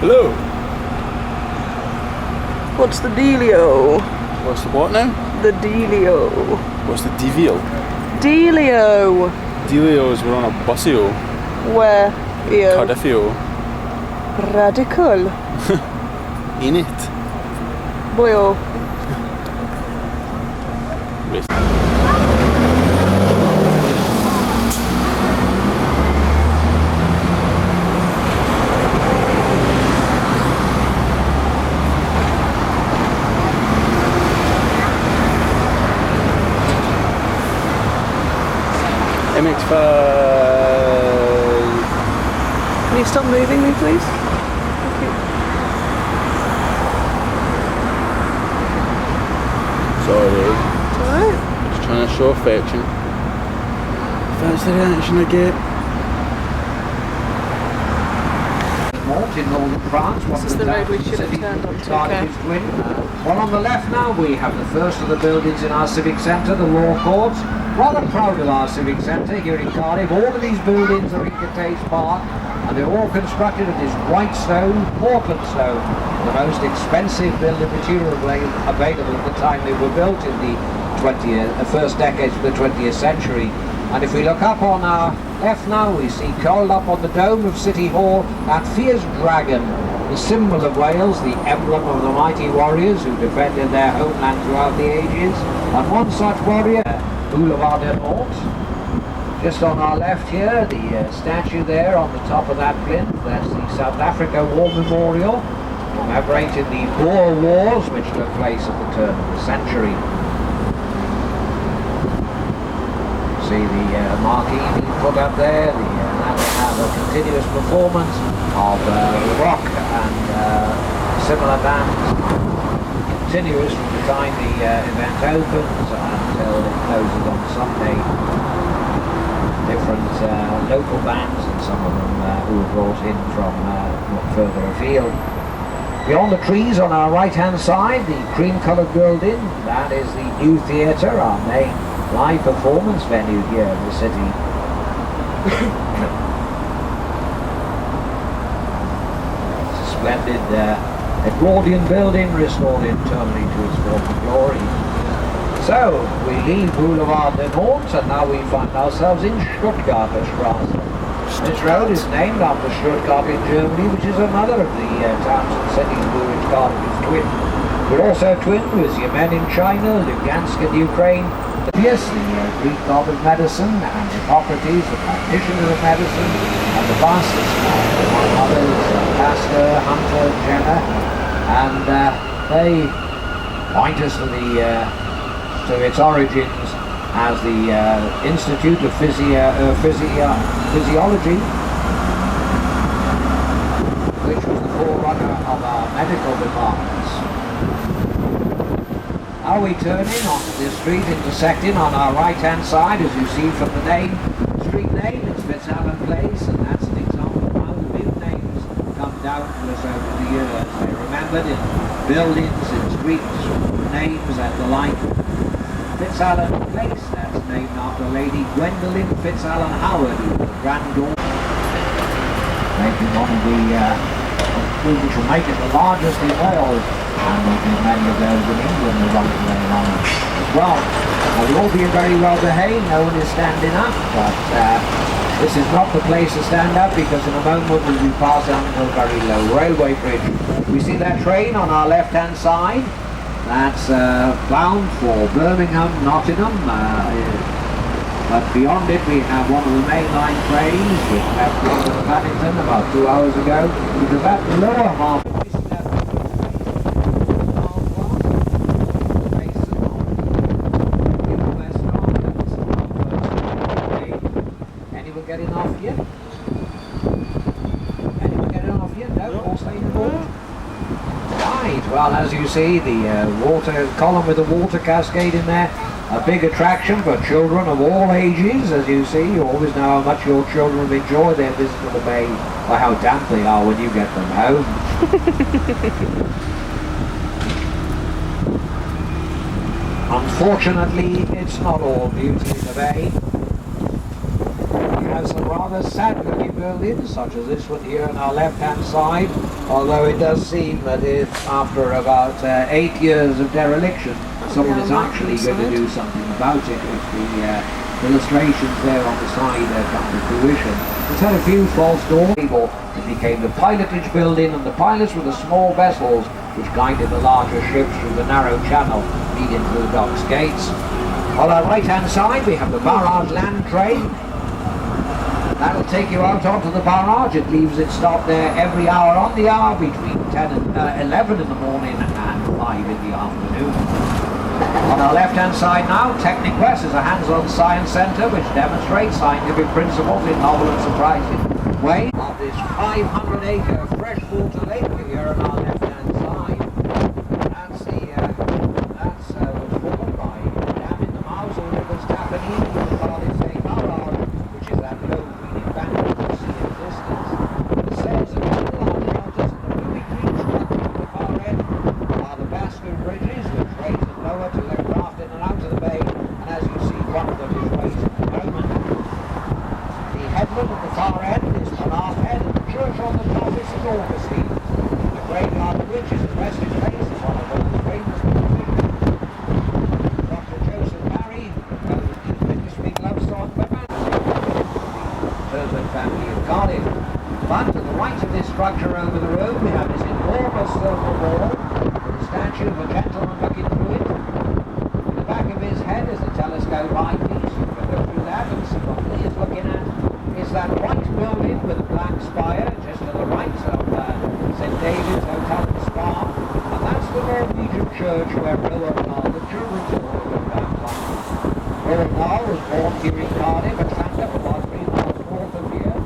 Hello. What's the dealio? What's the what now? The dealio. What's the devial? Dealio. Delio's we're on a busio. Where? Here. Cardiffio. Radical. In it. Boyo. MX5. Can you stop moving me, please? Thank you. Sorry. It's alright. Just trying to show affection. That's the reaction I get. In northern France. This is the road we should have turned onto, okay. Well, on the left now we have the first of the buildings in our civic centre, the Law Courts. Rather proud of our civic centre here in Cardiff. All of these buildings are in Cathays Park and they're all constructed of this white stone, Portland stone, the most expensive building material available at the time they were built in the first decades of the 20th century. And if we look up on our left now, we see curled up on the dome of City Hall that fierce dragon, the symbol of Wales, the emblem of the mighty warriors who defended their homeland throughout the ages. And one such warrior, Boulevard de Mort. Just on our left here, the statue there on the top of that plinth, that's the South Africa War Memorial, commemorating the Boer Wars which took place at the turn of the century. See the marquee being put up there. Now we have a continuous performance of rock and similar bands, continuous from the time the event opens until it closes on Sunday. Different local bands, and some of them who were brought in from further afield. Beyond the trees on our right hand side, the cream coloured building, that is the New Theatre, our main live performance venue here in the city. It's a splendid Edwardian building restored internally to its former glory. So we leave Boulevard de Mort and now we find ourselves in Stuttgarter Straße. This road is named after Stuttgart in Germany, which is another of the towns and cities with which Cardiff is twinned. We're also twinned with Yemen in China, Lugansk in Ukraine, Yes, the Greek god of medicine, and Hippocrates, the practitioner of medicine, and the Bastards, among others, Pasteur, Hunter, Jenner, and they point us to its origins as the Institute of Physiology, which was the forerunner of our medical departments. Now we turn in onto this street, intersecting on our right hand side, as you see from the street name, it's Fitzallen Place, and that's an example of how the big names come down to us over the years. They're remembered in buildings, in street names and the like. Fitzallen Place, that's named after Lady Gwendolyn Fitzallen Howard, who was the granddaughter, making one of the which will make it the largest in Wales, and many of those in England are on very long as well. Now we're all being very well behaved, no one is standing up, but this is not the place to stand up, because in a moment we'll be passing on a very low railway bridge. We see that train on our left hand side, that's bound for Birmingham, Nottingham, but beyond it we have one of the mainline trains which left London Paddington about 2 hours ago, because at the lower half well, as you see, the water column with the water cascade in there, a big attraction for children of all ages. As you see, you always know how much your children enjoy their visit to the bay, or how damp they are when you get them home. Unfortunately, it's not all beauty in the bay. We have some rather sad-looking buildings, such as this one here on our left-hand side, although it does seem that after about 8 years of dereliction, someone is actually going to do something about it if the illustrations there on the side come to fruition. It's had a few false doors. It became the pilotage building, and the pilots were the small vessels which guided the larger ships through the narrow channel leading to the dock's gates. On our right-hand side we have the barrage land train. That'll take you out onto the barrage. It leaves its stop there every hour on the hour between 10 and 11 in the morning and 5 in the afternoon. On our left-hand side now, Techniquest is a hands-on science centre which demonstrates scientific principles in novel and surprising ways. Of this 500-acre freshwater lake here on our left-hand side, that's formed by a dam in the Mauser River's Tappanini with the Cardiff Bay Barrage, which is that low green embankment you see in the distance. The sails are the large shelters and the bluey green structure at the far end are the Basco bridges which raise and lower to let craft in and out of the bay, and as you see, one of them is raised at the moment. The headland at the far end is Penarth Head, and the church on the top is St Augustine. The graveyard which is the resting place of one of the most famous musicians, Dr. Joseph Barry, who wrote the bittersweet love song but Herbert family of Cardiff. But to the right of this structure over the road we have this enormous silver wall with a statue of a gentleman looking through it. In the back of his head is a telescope eyepiece. You can go through that and see what he is looking at. Is that white building with a black spire just to the right of St David's Hotel and Spa, and that's the Norwegian church where Roald Dahl, the children's book, was baptized. Roald Dahl was born here in Cardiff at Llandaff, about 3 miles north of here.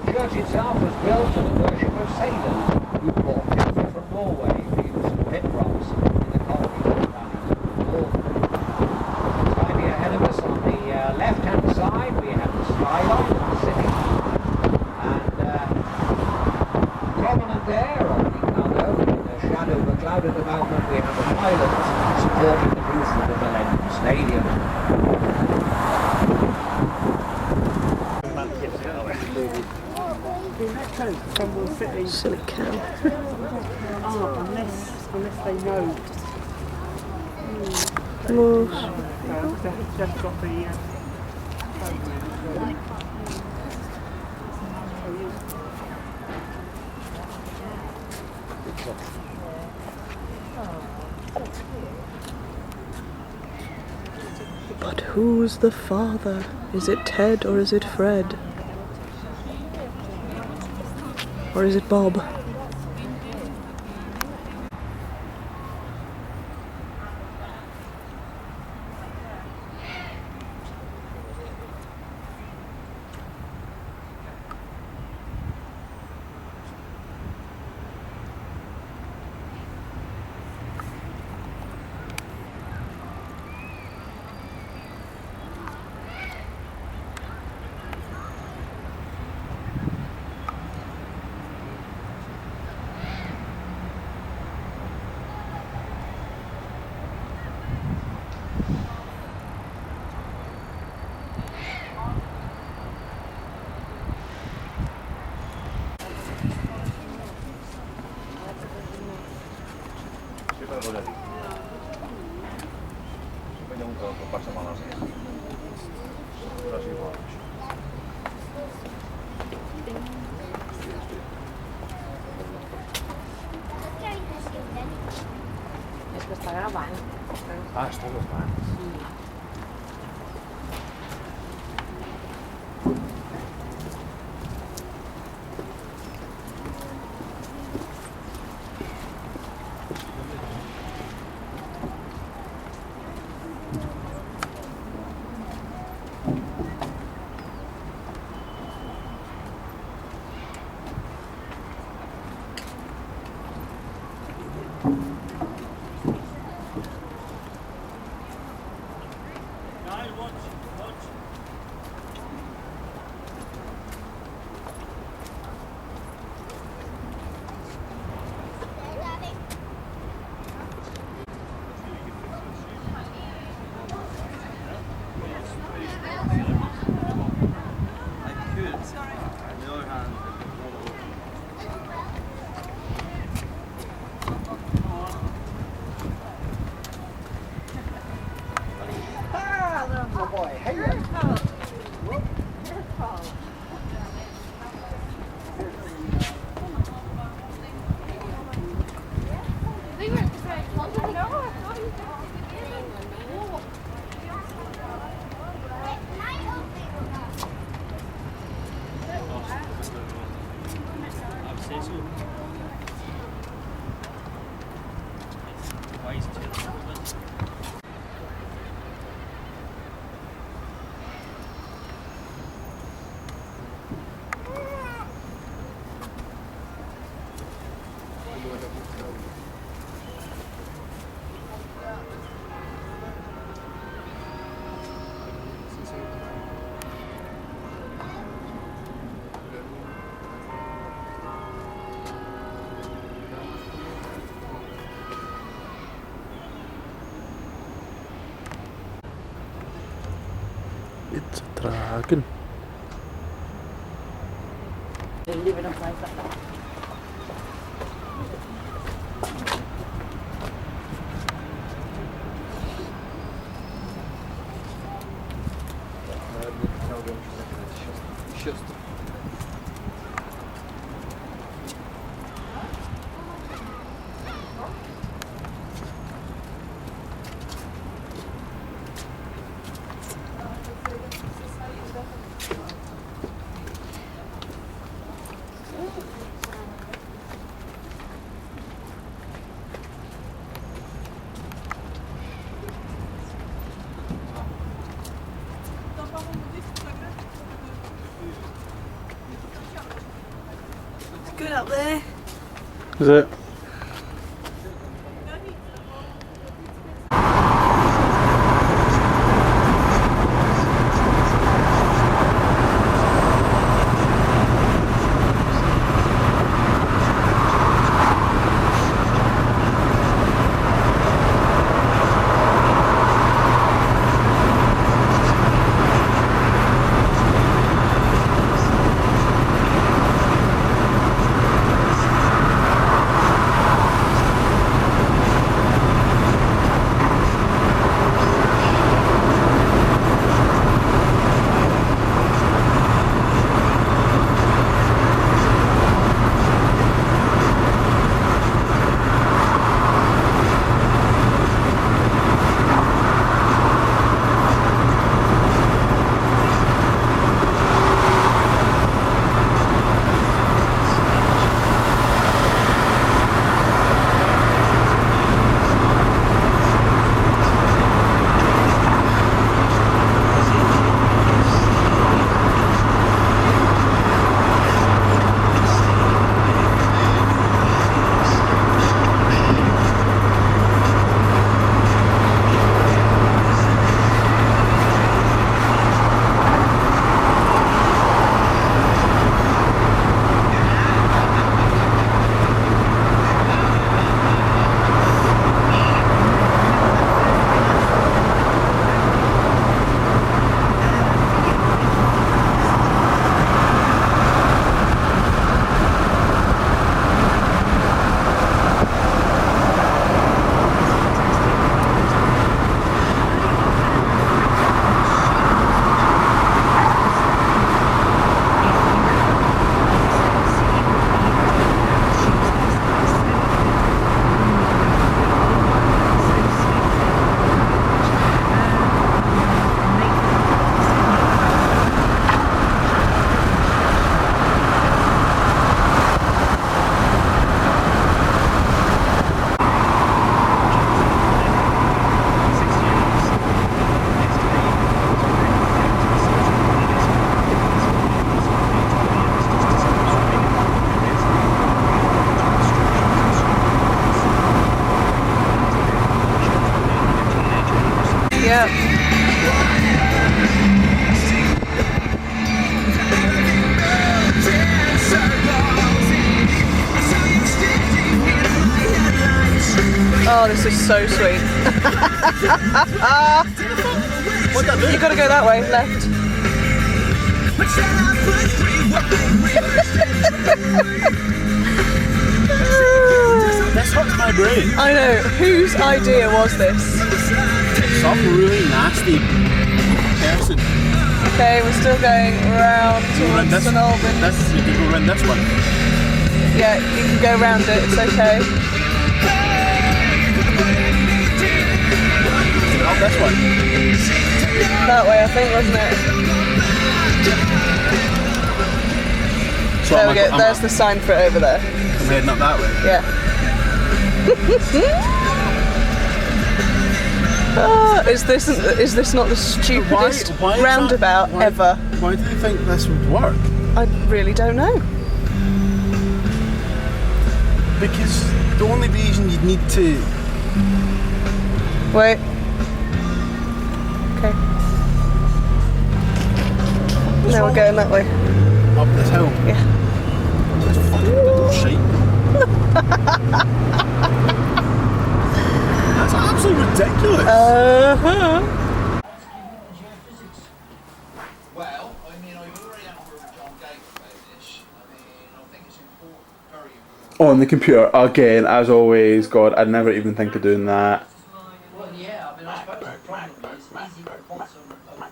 The church itself was built for the worship of sailors who brought timber from Norway for use as pit props in the colonies of the valleys of the north. Slightly ahead of us on the left-hand side we have the skyline of the city, and prominent there on the other, in the shadow of a cloud at the moment, we have the pilots supporting the roof of the Millennium Stadium. Silly cow. Unless they know. They've got the. But who's the father? Is it Ted or is it Fred? Or is it Bob? Esto está grabando. Ah, está grabando. Ah, there's the boy. Hey, It's a dragon. It's good up there. Is it? Oh, this is so sweet. You gotta go that way, left. I know. Whose idea was this? Some really nasty person. Okay, we're still going round towards St Albans. You can go around this one. Yeah, you can go round it. It's okay. Up this one. That way, I think, wasn't it? So There we go. There's the sign for it over there. I'm heading up that way. Yeah. Is this not the stupidest Why is roundabout that, ever? Why do you think this would work? I really don't know. Because the only reason you'd need to... Wait. Okay. Now we're going that way. Up this hill. Yeah. This fucking little shite. That's absolutely ridiculous. Uh-huh. Well, I mean, I've already had a word with John Gate about this. I mean, I think it's important, very important. On the computer again, as always. God, I'd never even think of doing that. Well, yeah, I mean, I suppose the problem is he wants them over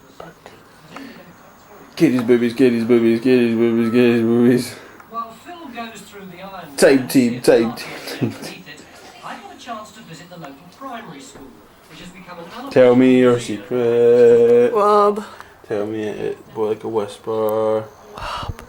Kitty's boobies, kitty's boobies, kitty's boobies, kitty's boobies. While Phil goes through the iron. Tape team, tape team. I got a chance to visit the local primary school, which has become an Tell me your secret. Wob. Tell me it like a whisper. Wob.